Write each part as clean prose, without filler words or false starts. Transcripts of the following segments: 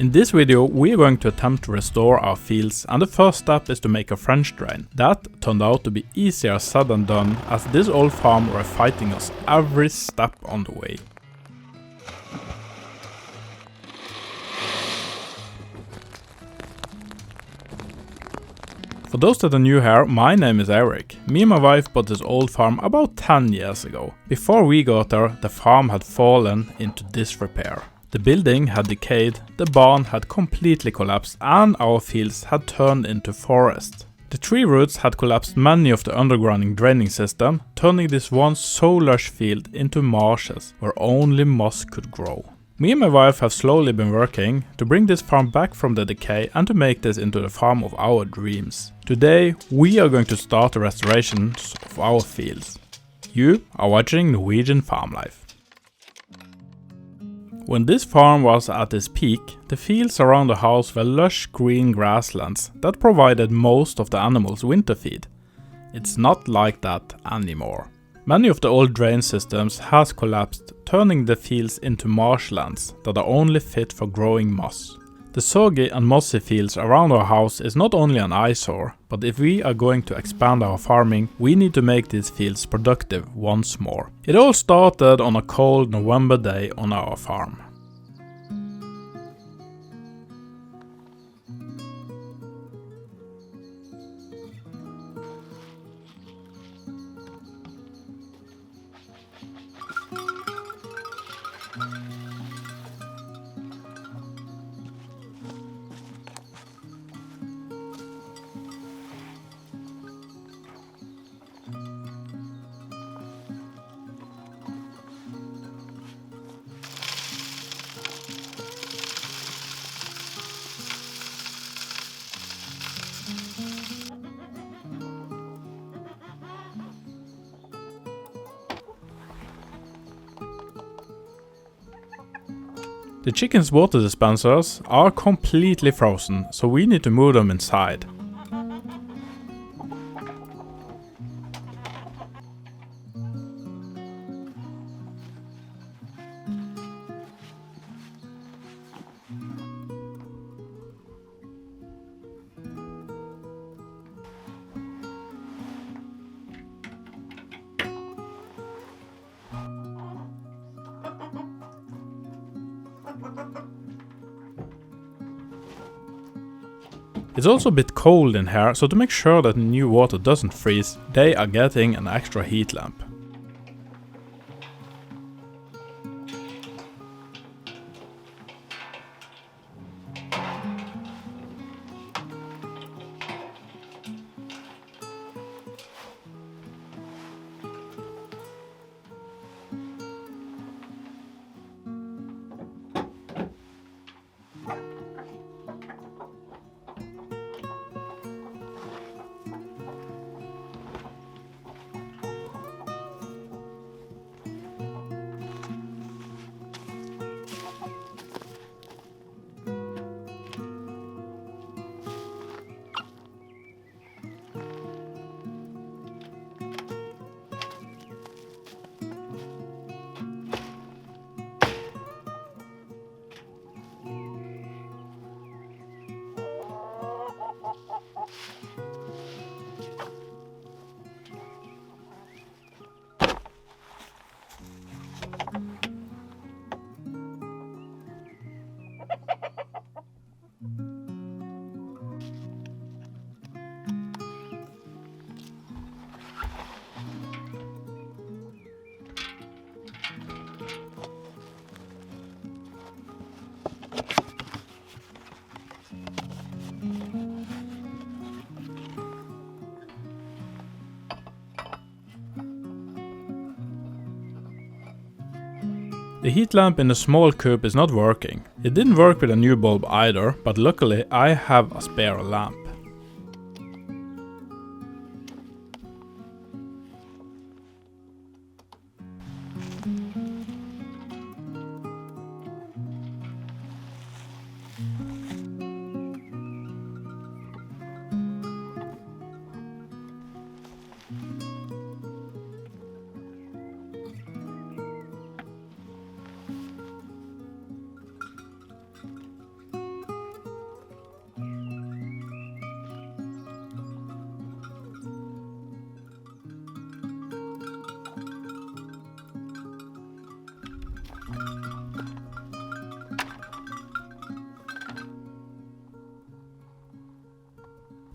In this video we are going to attempt to restore our fields, and the first step is to make a French drain. That turned out to be easier said than done, as this old farm were fighting us every step on the way. For those that are new here, my name is Eric. Me and my wife bought this old farm about 10 years ago. Before we got there, the farm had fallen into disrepair. The building had decayed, the barn had completely collapsed, and our fields had turned into forest. The tree roots had collapsed many of the underground draining system, turning this once so lush field into marshes where only moss could grow. Me and my wife have slowly been working to bring this farm back from the decay and to make this into the farm of our dreams. Today we are going to start the restorations of our fields. You are watching Norwegian farm life. When this farm was at its peak, the fields around the house were lush green grasslands that provided most of the animals winter feed. It's not like that anymore. Many of the old drain systems has collapsed, turning the fields into marshlands that are only fit for growing moss. The soggy and mossy fields around our house is not only an eyesore, but if we are going to expand our farming, we need to make these fields productive once more. It all started on a cold November day on our farm. The chicken's water dispensers are completely frozen, so we need to move them inside. It's also a bit cold in here, so to make sure that the new water doesn't freeze, they are getting an extra heat lamp. The heat lamp in the small coop is not working. It didn't work with a new bulb either, but luckily I have a spare lamp.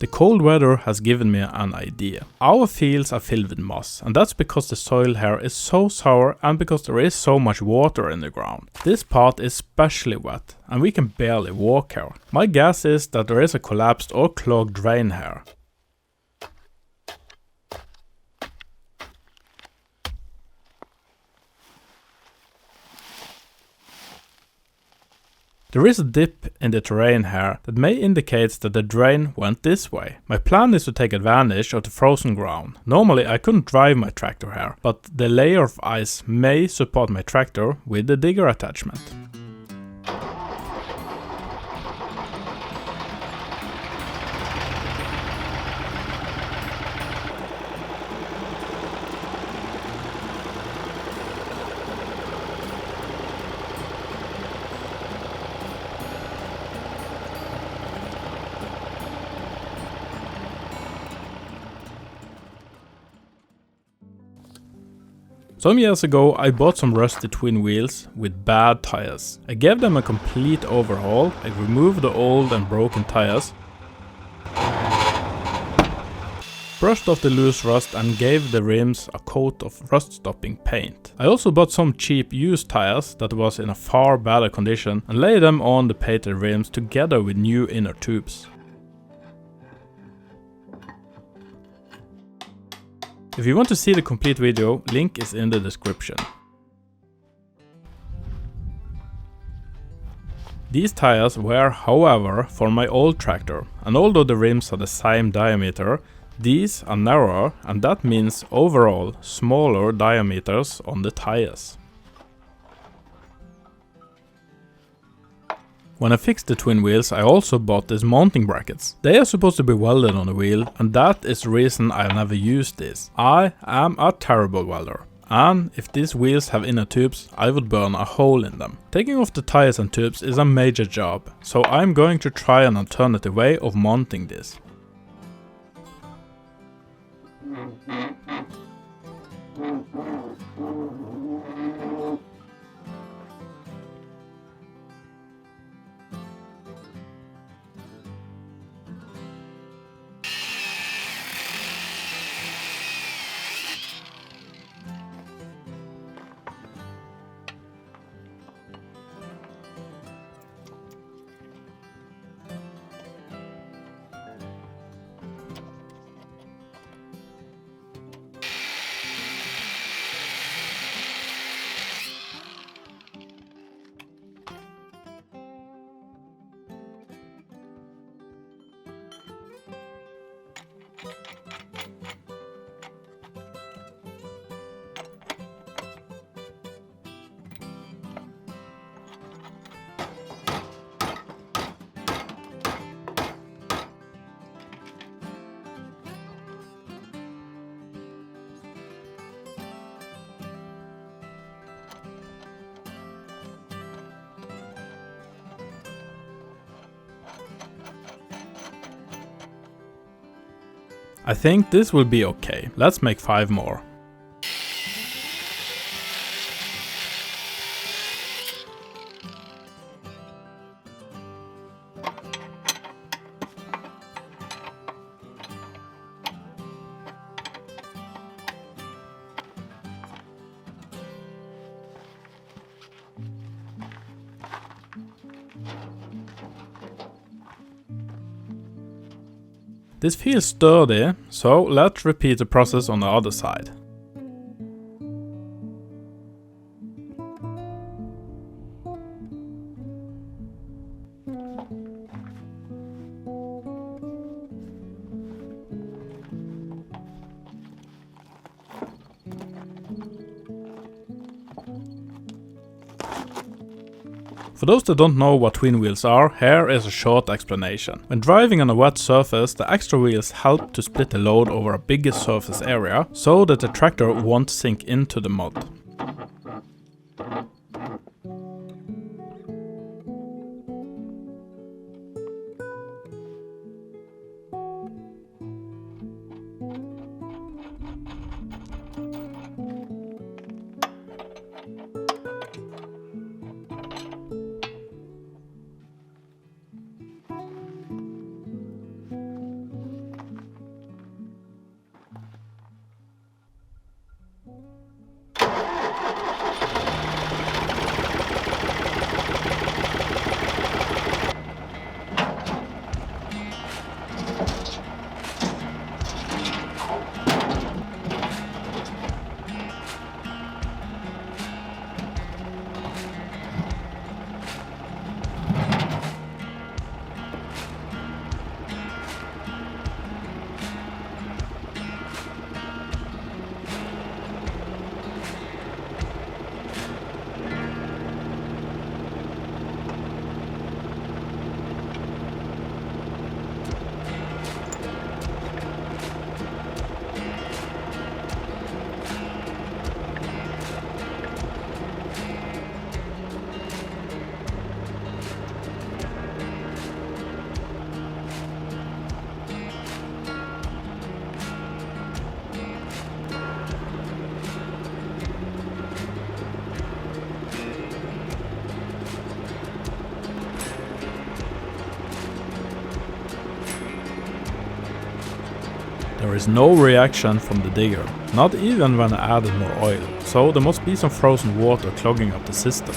The cold weather has given me an idea. Our fields are filled with moss, and that's because the soil here is so sour and because there is so much water in the ground. This part is especially wet, and we can barely walk here. My guess is that there is a collapsed or clogged drain here. There is a dip in the terrain here that may indicate that the drain went this way. My plan is to take advantage of the frozen ground. Normally I couldn't drive my tractor here, but the layer of ice may support my tractor with the digger attachment. Some years ago I bought some rusty twin wheels with bad tires. I gave them a complete overhaul. I removed the old and broken tires, brushed off the loose rust and gave the rims a coat of rust-stopping paint. I also bought some cheap used tires that was in a far better condition and laid them on the painted rims together with new inner tubes. If you want to see the complete video, link is in the description. These tires were, however, for my old tractor, and although the rims are the same diameter, these are narrower, and that means overall smaller diameters on the tires. When I fixed the twin wheels, I also bought these mounting brackets. They are supposed to be welded on the wheel, and that is the reason I have never used this. I am a terrible welder, and if these wheels have inner tubes, I would burn a hole in them. Taking off the tires and tubes is a major job, so I'm going to try an alternative way of mounting this. I think this will be okay. Let's make 5 more. This feels sturdy, so let's repeat the process on the other side. For those that don't know what twin wheels are, here is a short explanation. When driving on a wet surface, the extra wheels help to split the load over a bigger surface area, so that the tractor won't sink into the mud. There is no reaction from the digger, not even when I added more oil, so there must be some frozen water clogging up the system.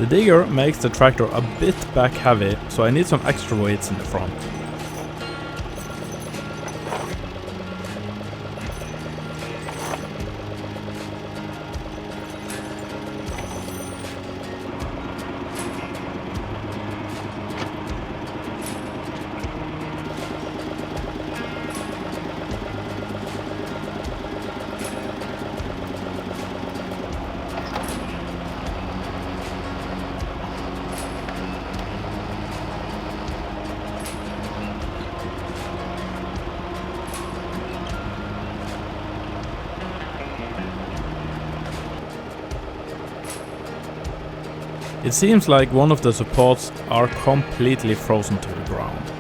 The digger makes the tractor a bit back heavy, so I need some extra weights in the front. It seems like one of the supports are completely frozen to the ground.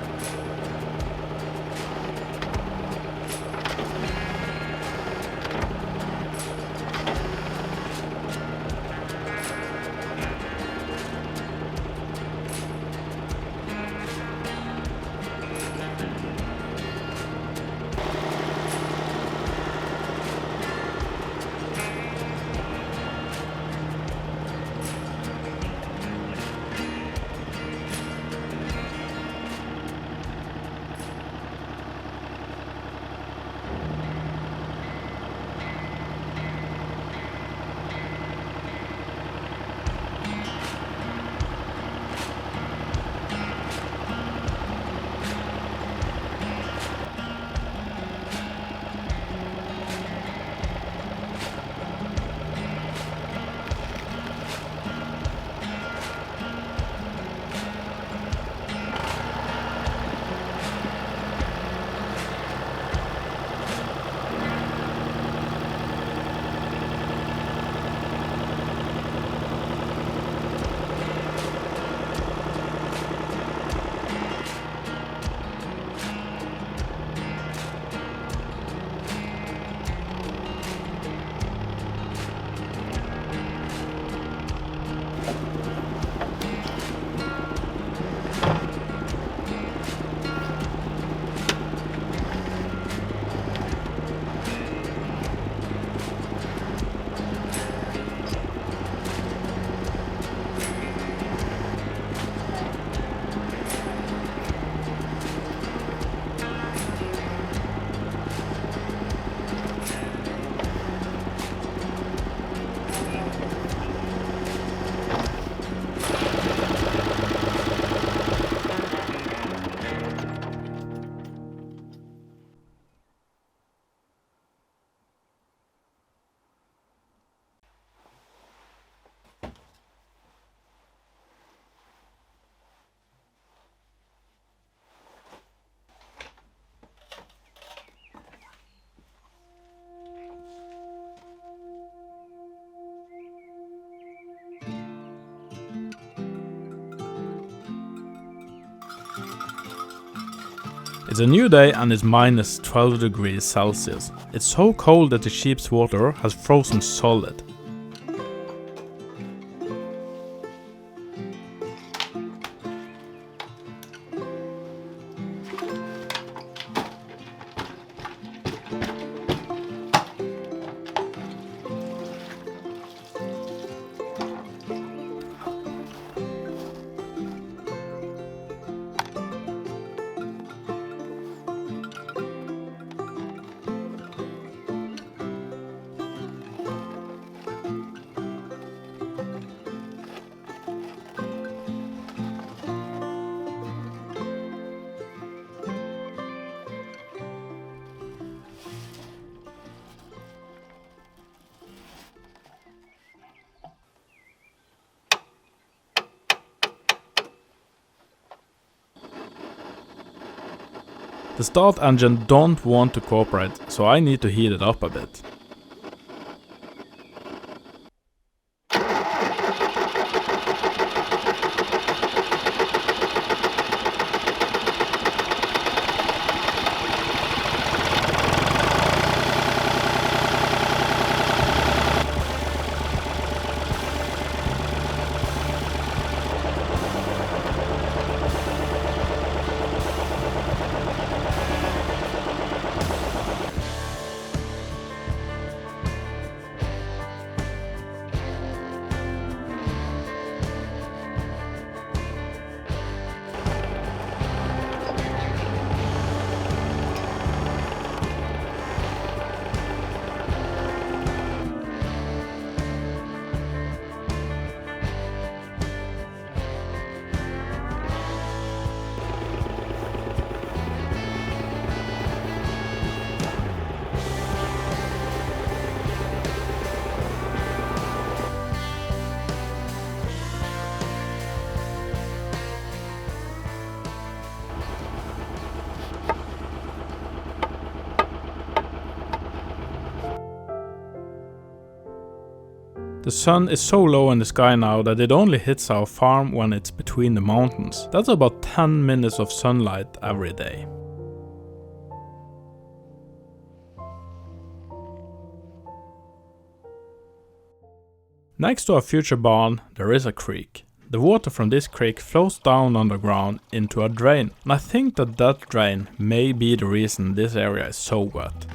It's a new day and it's minus 12 degrees Celsius. It's so cold that the sheep's water has frozen solid. The start engine don't want to cooperate, so I need to heat it up a bit. The sun is so low in the sky now that it only hits our farm when it's between the mountains. That's about 10 minutes of sunlight every day. Next to our future barn there is a creek. The water from this creek flows down underground into a drain, and I think that drain may be the reason this area is so wet.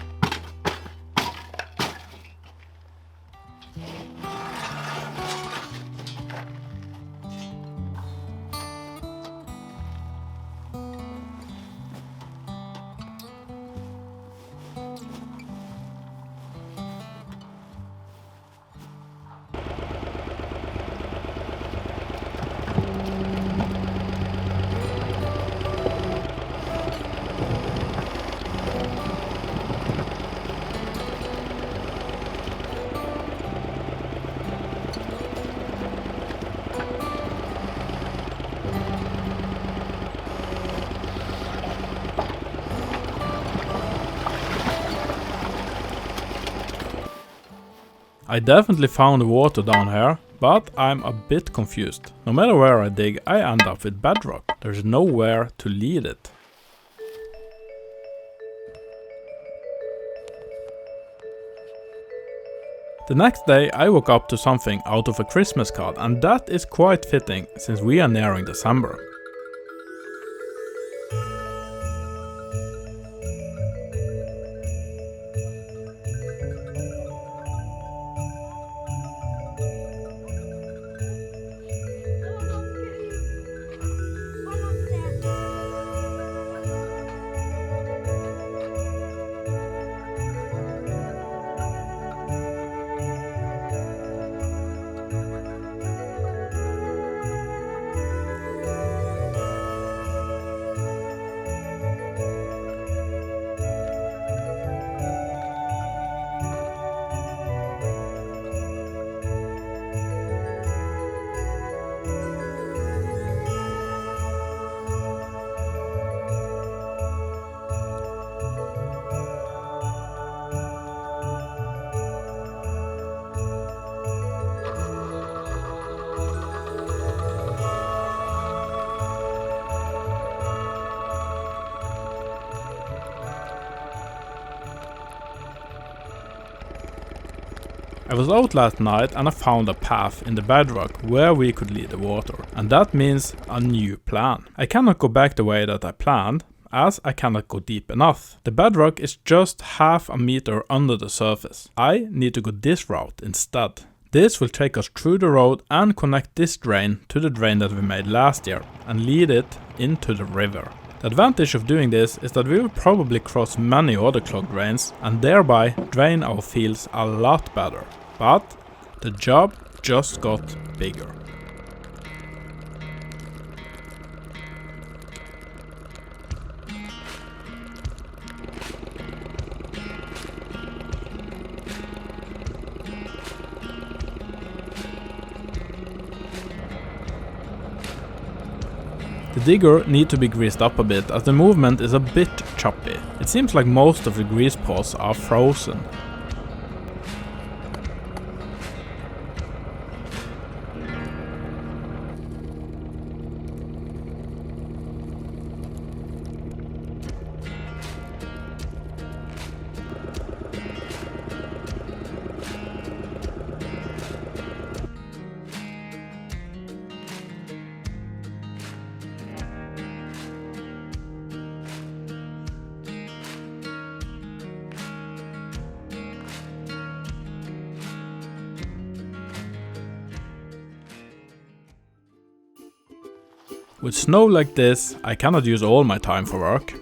I definitely found the water down here, but I'm a bit confused. No matter where I dig, I end up with bedrock. There's nowhere to lead it. The next day I woke up to something out of a Christmas card, and that is quite fitting since we are nearing December. I was out last night and I found a path in the bedrock where we could lead the water, and that means a new plan. I cannot go back the way that I planned, as I cannot go deep enough. The bedrock is just half a meter under the surface. I need to go this route instead. This will take us through the road and connect this drain to the drain that we made last year and lead it into the river. The advantage of doing this is that we will probably cross many other clogged drains and thereby drain our fields a lot better. But the job just got bigger. The digger needs to be greased up a bit as the movement is a bit choppy. It seems like most of the grease pots are frozen. With snow like this, I cannot use all my time for work.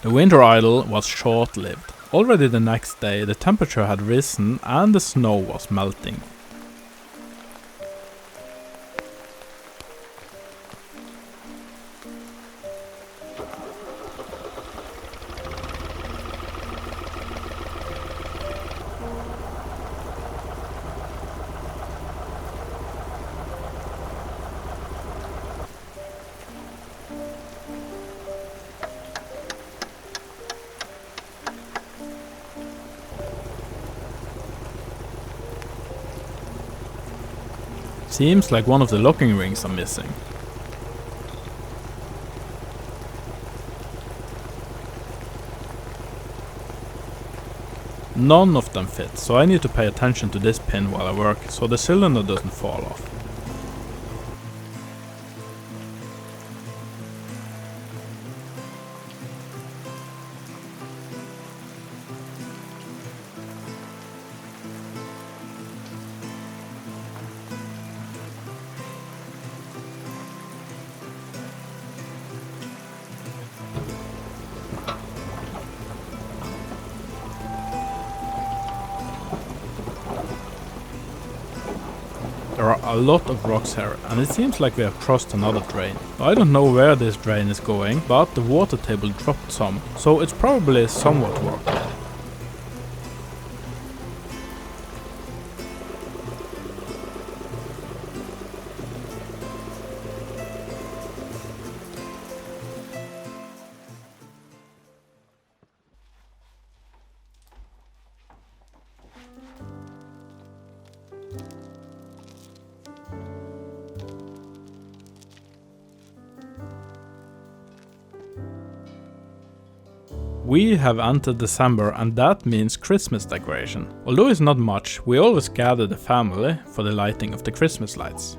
The winter idle was short-lived. Already the next day the temperature had risen and the snow was melting. Seems like one of the locking rings are missing. None of them fit, so I need to pay attention to this pin while I work so the cylinder doesn't fall off. There are a lot of rocks here, and it seems like we have crossed another drain. I don't know where this drain is going, but the water table dropped some, so it's probably somewhat worked. We have entered December, and that means Christmas decoration. Although it's not much, we always gather the family for the lighting of the Christmas lights.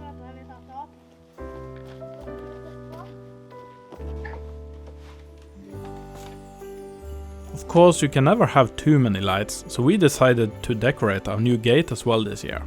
Of course, you can never have too many lights, so we decided to decorate our new gate as well this year.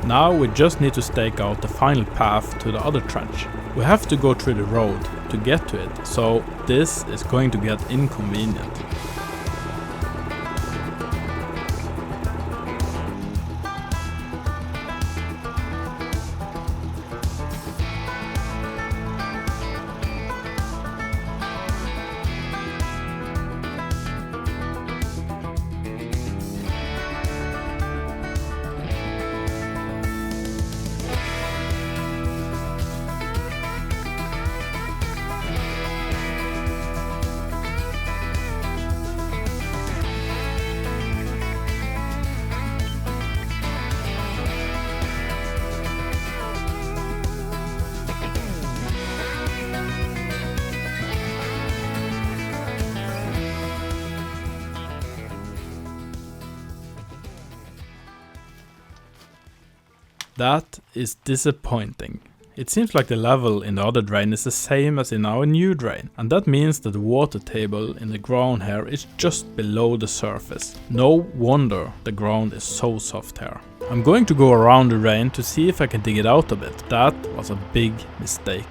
Now we just need to stake out the final path to the other trench. We have to go through the road to get to it, so this is going to get inconvenient. That is disappointing. It seems like the level in the other drain is the same as in our new drain, and that means that the water table in the ground here is just below the surface. No wonder the ground is so soft here. I'm going to go around the drain to see if I can dig it out a bit. That was a big mistake.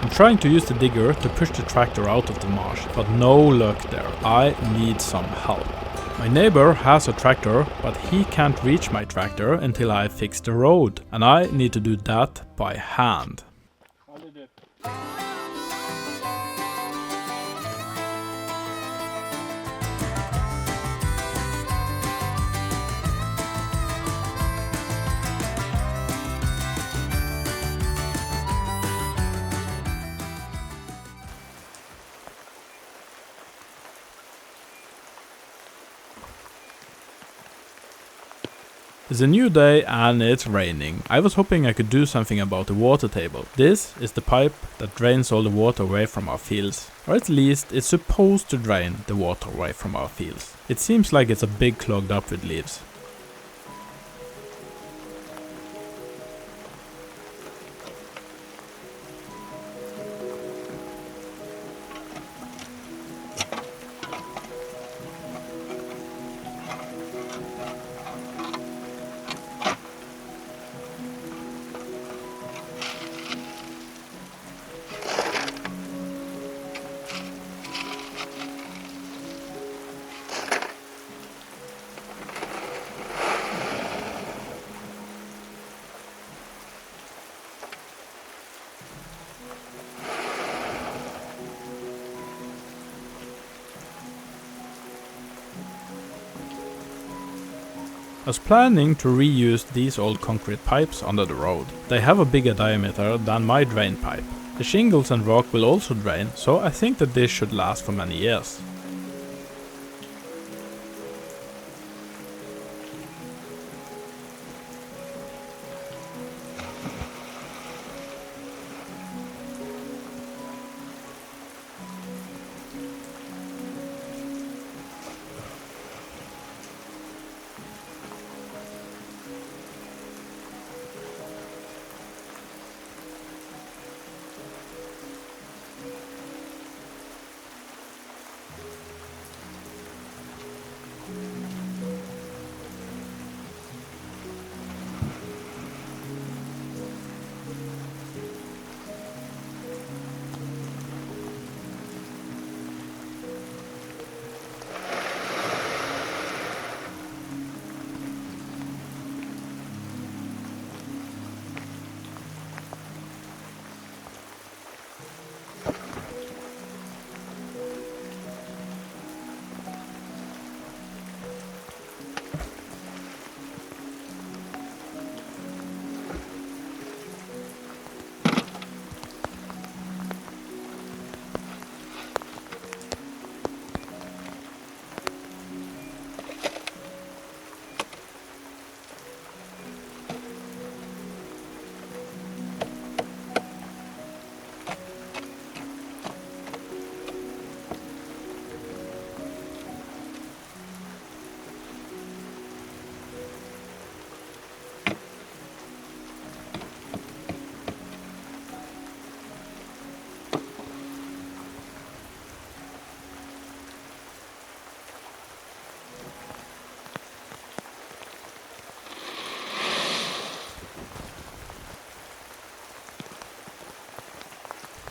I'm trying to use the digger to push the tractor out of the marsh, but no luck there. I need some help. My neighbor has a tractor, but he can't reach my tractor until I fix the road, and I need to do that by hand. It's a new day and it's raining. I was hoping I could do something about the water table. This is the pipe that drains all the water away from our fields. Or at least it's supposed to drain the water away from our fields. It seems like it's a bit clogged up with leaves. I was planning to reuse these old concrete pipes under the road. They have a bigger diameter than my drain pipe. The shingles and rock will also drain, so I think that this should last for many years.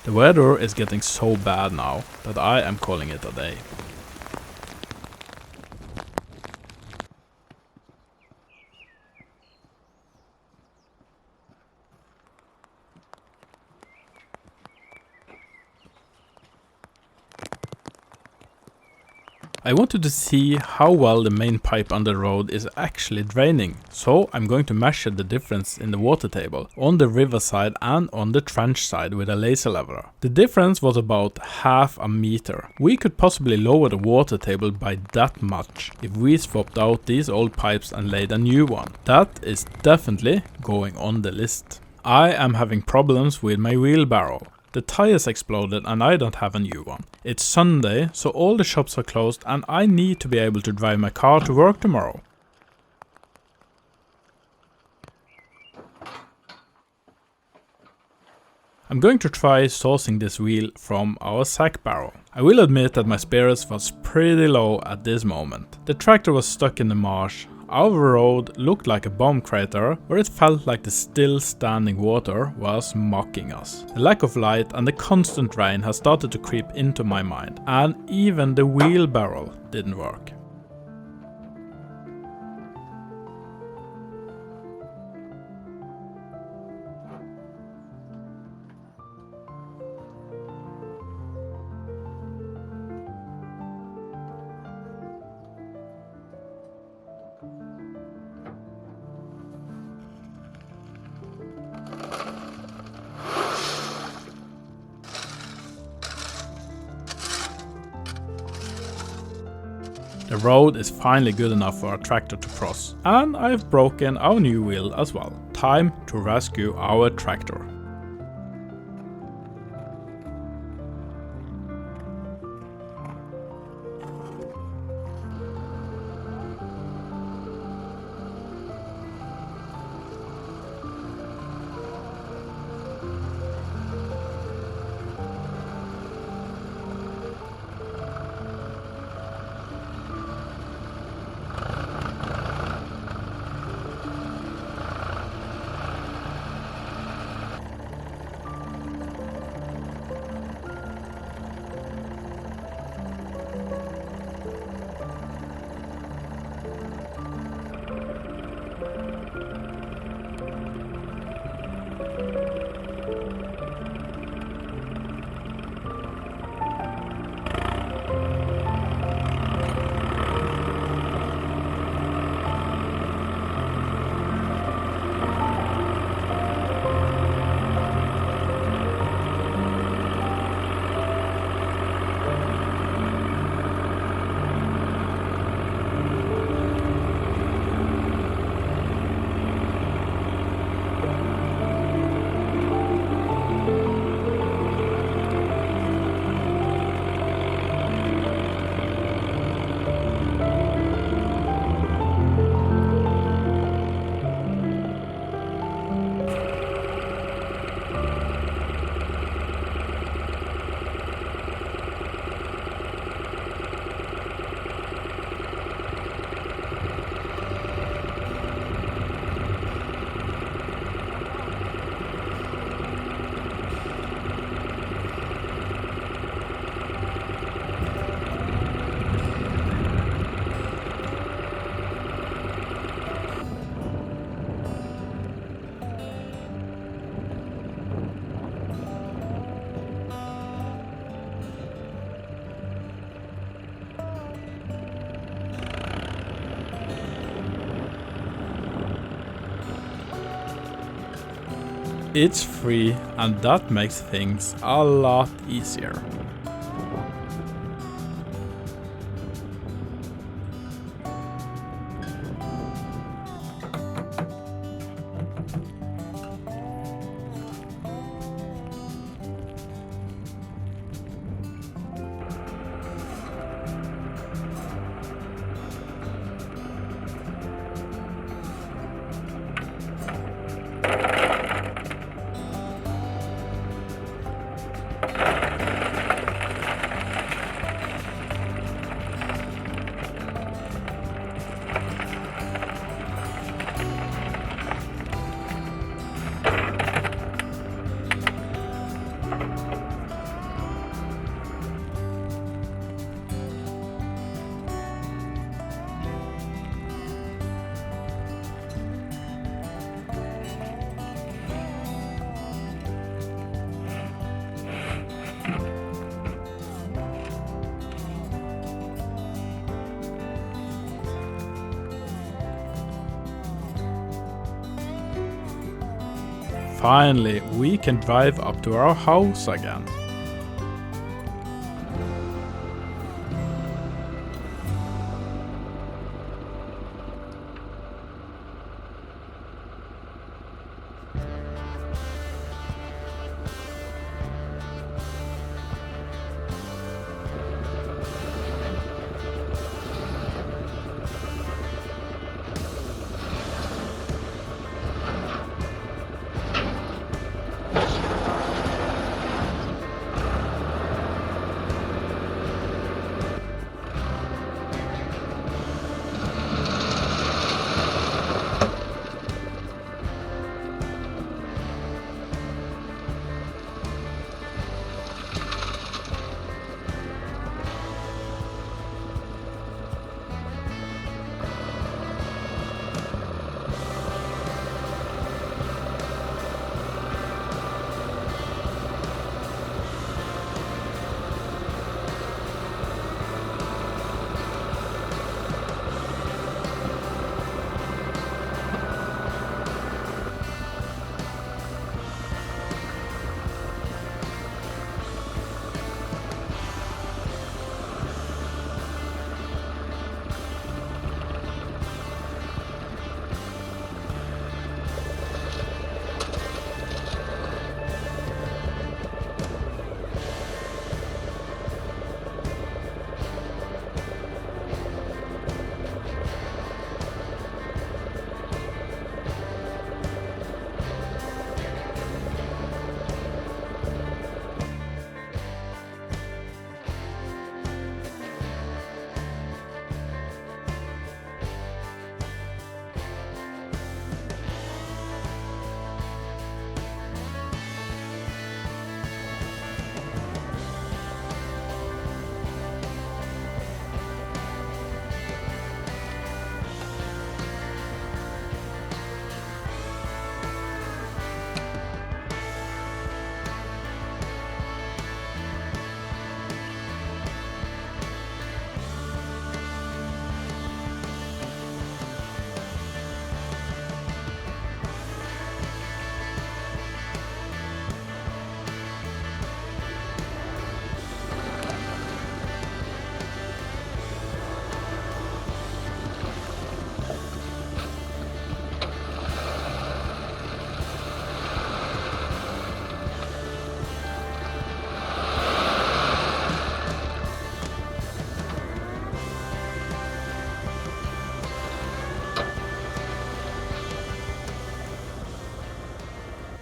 The weather is getting so bad now that I am calling it a day. I wanted to see how well the main pipe on the road is actually draining, so I'm going to measure the difference in the water table on the riverside and on the trench side with a laser leveler. The difference was about half a meter. We could possibly lower the water table by that much if we swapped out these old pipes and laid a new one. That is definitely going on the list. I am having problems with my wheelbarrow. The tires exploded and I don't have a new one. It's Sunday, so all the shops are closed and I need to be able to drive my car to work tomorrow. I'm going to try sourcing this wheel from our sack barrow. I will admit that my spirits was pretty low at this moment. The tractor was stuck in the marsh. Our road looked like a bomb crater where it felt like the still standing water was mocking us. The lack of light and the constant rain has started to creep into my mind, and even the wheelbarrow didn't work. The road is finally good enough for a tractor to cross, and I've broken our new wheel as well. Time to rescue our tractor. It's free, and that makes things a lot easier. Finally, we can drive up to our house again.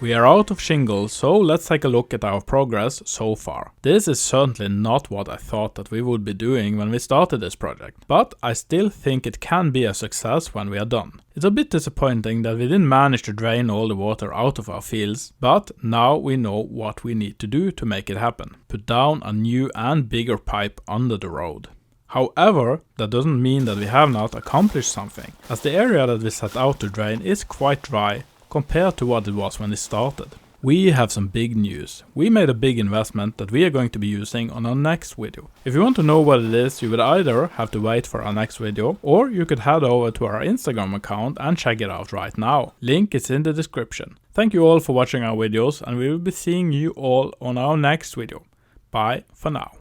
We are out of shingles, so let's take a look at our progress so far. This is certainly not what I thought that we would be doing when we started this project, but I still think it can be a success when we are done. It's a bit disappointing that we didn't manage to drain all the water out of our fields, but now we know what we need to do to make it happen. Put down a new and bigger pipe under the road. However, that doesn't mean that we have not accomplished something, as the area that we set out to drain is quite dry compared to what it was when it started. We have some big news. We made a big investment that we are going to be using on our next video. If you want to know what it is, you would either have to wait for our next video, or you could head over to our Instagram account and check it out right now. Link is in the description. Thank you all for watching our videos, and we will be seeing you all on our next video. Bye for now.